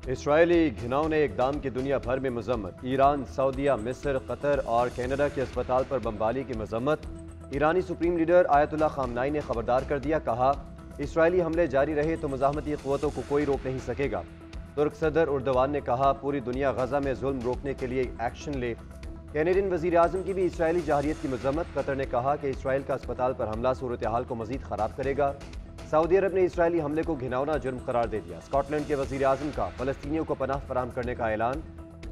Israeli घिनौने इक़दाम की दुनिया भर में मजम्मत। ईरान, सऊदीया, मिस्र, कतर और कनाडा के अस्पताल पर बमबारी की मजम्मत। ईरानी सुप्रीम लीडर आयतुल्लाह खामनाई ने खबरदार कर दिया, कहा इसराइली हमले जारी रहे तो मुज़ाहमती क़ुव्वतों को कोई रोक नहीं सकेगा। तुर्क सदर उर्दवान ने कहा पूरी दुनिया गजा में जुल्म रोकने के लिए एक्शन ले। कैनेडियन वज़ीर आज़म की भी इसराइली जहरीत की मजम्मत। कतर ने कहा कि इसराइल का अस्पताल पर हमला सूरत हाल को मजीद ख़राब करेगा। सऊदी अरब ने इसराइली हमले को घिनौना जुर्म करार दे दिया। स्कॉटलैंड के वज़ीर आज़म का फ़लस्तीनियों को पनाह फराहम करने का ऐलान।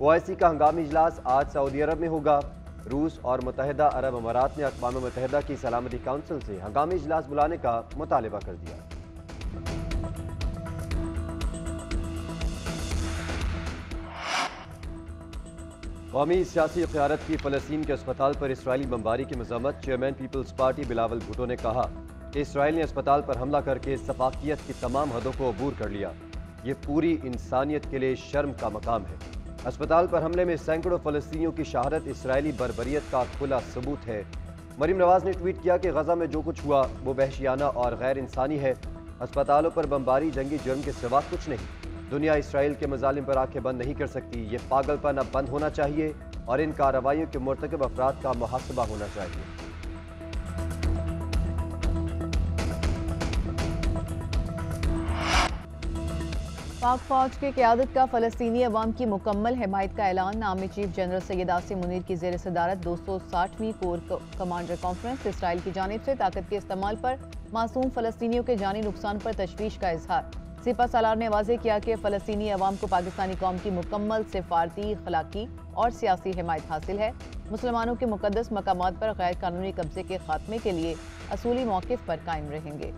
OIC का हंगामी इजलास आज सऊदी अरब में होगा। रूस और मुत्तहिदा अरब अमारात ने अक़वाम मुत्तहिदा की सलामती काउंसिल से हंगामी इजलास बुलाने का मुतालबा कर दिया। कौमी सियासी क़यादत की फ़लस्तीन के अस्पताल पर इसराइली बमबारी की मज़म्मत। Chairman peoples party Bilawal Bhutto ने कहा कि इसराइल ने अस्पताल पर हमला करके सफाकियत की तमाम हदों को अबूर कर लिया। ये पूरी इंसानियत के लिए शर्म का मकाम है। अस्पताल पर हमले में सैकड़ों फ़लस्तीनियों की शहादत इसराइली बर्बरियत का खुला सबूत है। मरीम नवाज ने ट्वीट किया कि गजा में जो कुछ हुआ वो वहशियाना और गैर इंसानी है। अस्पतालों पर बमबारी जंगी जुर्म के सिवा कुछ नहीं। दुनिया इसराइल के मजालिम पर आंखें बंद नहीं कर सकती। ये पागलपन अब बंद होना चाहिए और इन कार्रवाइयों के मुर्तकब अफराद का मुहासबा होना चाहिए। पाक फौज की क़यादत का फ़लस्तीनी अवाम की मुकम्मल हिमायत का ऐलान। Army chief general Syed Asim Munir की ज़ेर सदारत 260वीं कोर कमांडर कॉन्फ्रेंस। इसराइल की जानिब से ताकत के इस्तेमाल पर मासूम फ़लस्तीनियों के जानी नुकसान पर तशवीश का इजहार। सिपा सालार ने वाज़ेह किया कि फ़लस्तीनी अवाम को पाकिस्तानी कौम की मुकम्मल सिफारती, अखलाकी और सियासी हिमायत हासिल है। मुसलमानों के मुक़द्दस मकामात पर गैर कानूनी कब्जे के खात्मे के लिए असूली मौक़िफ़ पर कायम रहेंगे।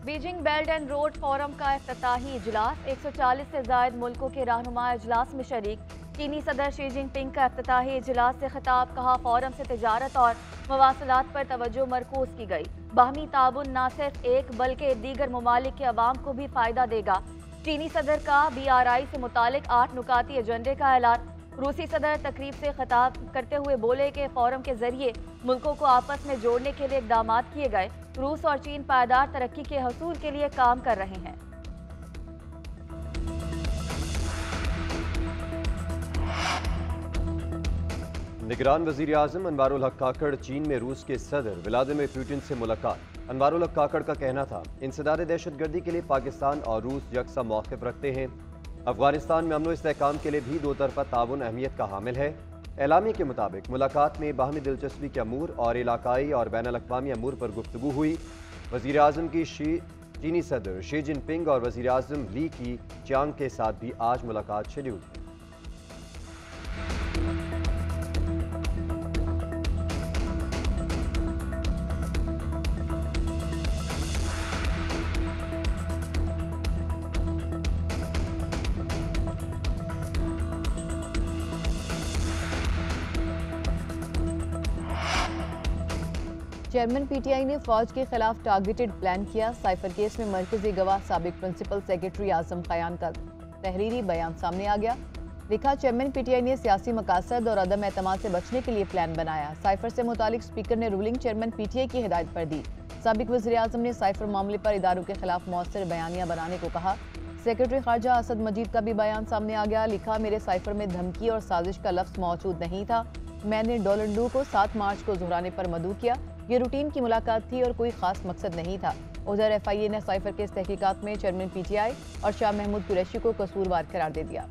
Beijing belt and road forum का इफ्तिताही इजलास। 140 से ज़ायद मुल्कों के रहनुमा इजलास में शरीक। चीनी सदर शी जिनपिंग का इफ्तिताही इजलास से खिताब। कहा फोरम से तिजारत और मवासलात पर तवज्जो मरकूज की गई। बाहमी ताउन न सिर्फ एक बल्कि दीगर ममालिक के अवाम को भी फ़ायदा देगा। चीनी सदर का BRI से मुतालिक 8 नुकाती एजेंडे का ऐलान। रूसी सदर तकरीब से खिताब करते हुए बोले कि फोरम के जरिए मुल्कों को आपस में जोड़ने के लिए इक़दाम किए गए। रूस और चीन पायदार तरक्की के हसूल के लिए काम कर रहे हैं। निगरान वज़ीर आज़म अनवारुल हक काकड़ चीन में रूस के सदर व्लादिमीर पुतिन से मुलाकात। अनवारुल हक काकड़ का कहना था इंसदाद दहशतगर्दी के लिए पाकिस्तान और रूस यकसा मौक़िफ़ रखते हैं। अफगानिस्तान में अमन इस्तेहकाम के लिए भी दो तरफ़ा ताउन अहमियत का हामिल है। एलामी के मुताबिक मुलाकात में बाहमी दिलचस्पी के अमूर और इलाकाई और बैनुल-अक़वामी अमूर पर गुफ्तगू हुई। वज़ीर आज़म की चीनी सदर शी जिनपिंग और वज़ीर आज़म ली की चियांग के साथ भी आज मुलाकात शेड्यूल है। चेयरमैन PTI ने फौज के खिलाफ टारगेटेड प्लान किया। साइफर केस में मरकजी गवाह साबिक प्रिंसिपल सेक्रेटरी आजम खयान का तहरीरी बयान सामने आ गया। लिखा, चेयरमैन PTI ने सियासी मकासद और अदम एतमाद से बचने के लिए प्लान बनाया। साइफर से मुतालिक स्पीकर ने रूलिंग चेयरमैन PTI की हिदायत पर दी। साबिक वज़ीर आज़म ने साइफर मामले पर इदारों के खिलाफ मौसर बयानिया बनाने को कहा। सेक्रेटरी खारजा असद मजीद का भी बयान सामने आ गया। लिखा, मेरे साइफर में धमकी और साजिश का लफ्ज़ मौजूद नहीं था। मैंने डोलंडू को 7 मार्च को दोहराने पर मदऊ किया। ये रूटीन की मुलाकात थी और कोई खास मकसद नहीं था। उधर FIA ने साइफर केस तहकीकात में चेयरमैन PTI और शाह महमूद कुरैशी को कसूरवार करार दे दिया।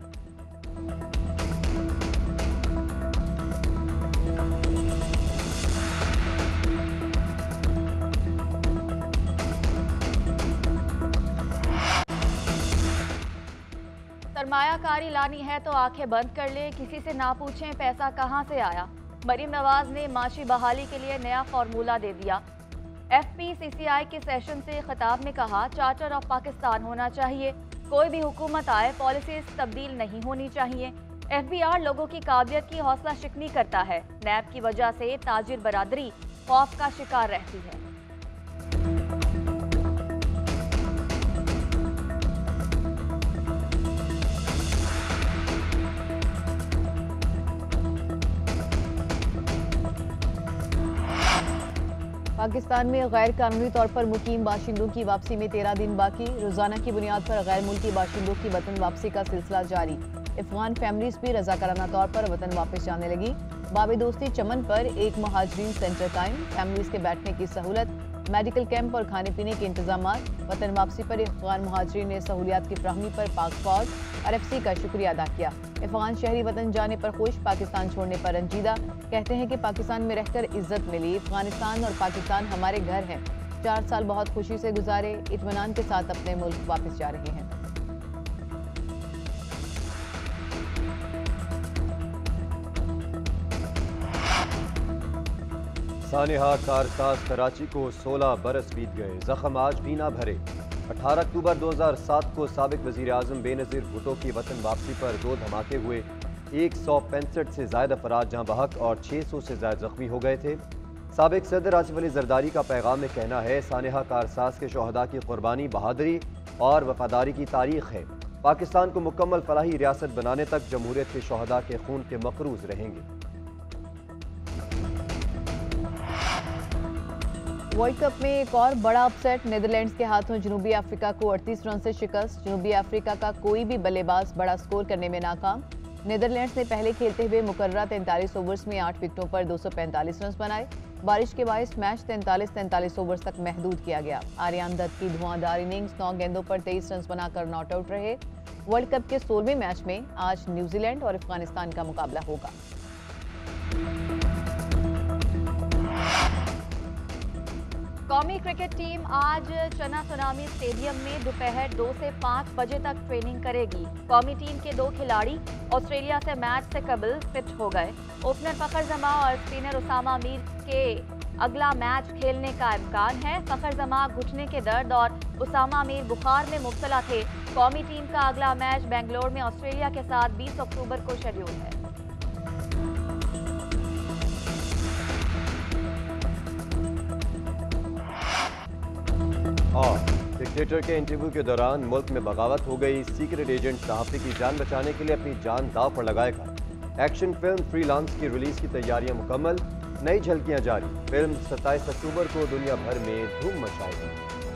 सरमायाकारी लानी है तो आंखें बंद कर ले, किसी से ना पूछें पैसा कहां से आया। मरीम नवाज ने माशी बहाली के लिए नया फार्मूला दे दिया। FPCCI के सेशन से खिताब में कहा, चार्टर ऑफ पाकिस्तान होना चाहिए। कोई भी हुकूमत आए पॉलिसीज तब्दील नहीं होनी चाहिए। FBR लोगों की काबिलियत की हौसला शिकनी करता है। नैब की वजह से ताजिर बरादरी खौफ का शिकार रहती है। पाकिस्तान में गैर कानूनी तौर पर मुकीम बाशिंदों की वापसी में 13 दिन बाकी। रोजाना की बुनियाद पर गैर मुल्की बाशिंदों की वतन वापसी का सिलसिला जारी। अफगान फैमिलीज भी रजाकाराना तौर पर वतन वापस जाने लगी। बाबे दोस्ती चमन पर एक महाजरीन सेंटर कायम, फैमिलीज के बैठने की सहूलत, मेडिकल कैंप और खाने पीने के इंतजाम। वतन वापसी पर अफगान महाजरीन ने सहूलियात की फ्राहमी पर पाक फौज और RFC का शुक्रिया अदा किया। अफगान शहरी वतन जाने पर खुश, पाकिस्तान छोड़ने पर रंजीदा। कहते हैं कि पाकिस्तान में रहकर इज्जत मिली, अफगानिस्तान और पाकिस्तान हमारे घर हैं। 4 साल बहुत खुशी से गुजारे, इत्मीनान के साथ अपने मुल्क वापस जा रहे हैं। सानेहा कारसाज कराची को 16 बरस बीत गए, जख्म आज भी ना भरे। 18 अक्टूबर 2007 को साबिक वजीर आजम बेनज़ीर भुट्टो की वतन वापसी पर 2 धमाके हुए। 165 से ज़ायद अफराद जहाँ बहक और 600 से ज़ायद जख्मी हो गए थे। साबिक सदर आसिफ अली जरदारी का पैगाम में कहना है, सानेहा कारसाज के शहदा की कुर्बानी, बहादुरी और वफादारी की तारीख है। पाकिस्तान को मुकम्मल फलाही रियासत बनाने तक जमहूरियत के शहदा के खून के मकरूज रहेंगे। वर्ल्ड कप में एक और बड़ा अपसेट, नीदरलैंड्स के हाथों जनूबी अफ्रीका को 38 रन से शिकस्त। जनूबी अफ्रीका का कोई भी बल्लेबाज बड़ा स्कोर करने में नाकाम। नीदरलैंड्स ने पहले खेलते हुए मुकर्ररा 43 ओवर्स में 8 विकेटों पर 245 रन बनाए। बारिश के बायस मैच 43 ओवर्स तक महदूद किया गया। आर्यन दत्त की धुआंधार इनिंग्स 9 गेंदों पर 23 रन बनाकर नॉट आउट रहे। वर्ल्ड कप के 16वें मैच में आज न्यूजीलैंड और अफगानिस्तान का मुकाबला होगा। कौमी क्रिकेट टीम आज चना सुनामी स्टेडियम में दोपहर 2 से 5 बजे तक ट्रेनिंग करेगी। कौमी टीम के 2 खिलाड़ी ऑस्ट्रेलिया से मैच से कबल फिट हो गए। ओपनर फखर जमा और स्पिनर उसामा मीर के अगला मैच खेलने का इम्कान है। फखर जमा घुटने के दर्द और उसामा मीर बुखार में मुब्तला थे। कौमी टीम का अगला मैच बेंगलोर में ऑस्ट्रेलिया के साथ 20 अक्टूबर को शेड्यूल है। और डिक्टेटर के इंटरव्यू के दौरान मुल्क में बगावत हो गई। सीक्रेट एजेंट सहाफ़ी की जान बचाने के लिए अपनी जान दांव पर लगाएगा। एक्शन फिल्म फ्रीलांस की रिलीज की तैयारियां मुकम्मल, नई झलकियां जारी। फिल्म 27 अक्टूबर को दुनिया भर में धूम मचाएगी।